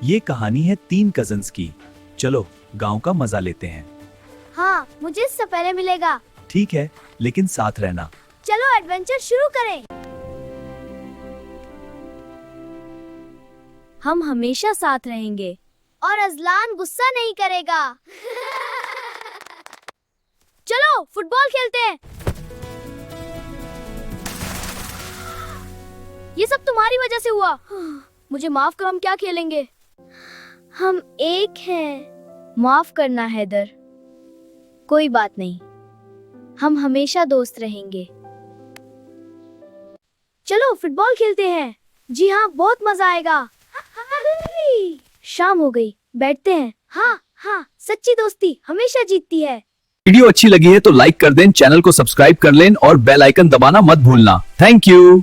ये कहानी है 3 कजन्स की। चलो गांव का मजा लेते हैं। हाँ, मुझे इससे पहले मिलेगा। ठीक है, लेकिन साथ रहना। चलो एडवेंचर शुरू करें। हम हमेशा साथ रहेंगे और अजलान गुस्सा नहीं करेगा। चलो फुटबॉल खेलते हैं। ये सब तुम्हारी वजह से हुआ। मुझे माफ कर, हम क्या खेलेंगे? हम एक हैं। माफ करना हैदर। कोई बात नहीं, हम हमेशा दोस्त रहेंगे। चलो फुटबॉल खेलते हैं। जी हाँ, बहुत मजा आएगा। शाम हो गई, बैठते हैं। हाँ हाँ, सच्ची दोस्ती हमेशा जीतती है। वीडियो अच्छी लगी है तो लाइक कर दें, चैनल को सब्सक्राइब कर लें और बेल आइकन दबाना मत भूलना। Thank you.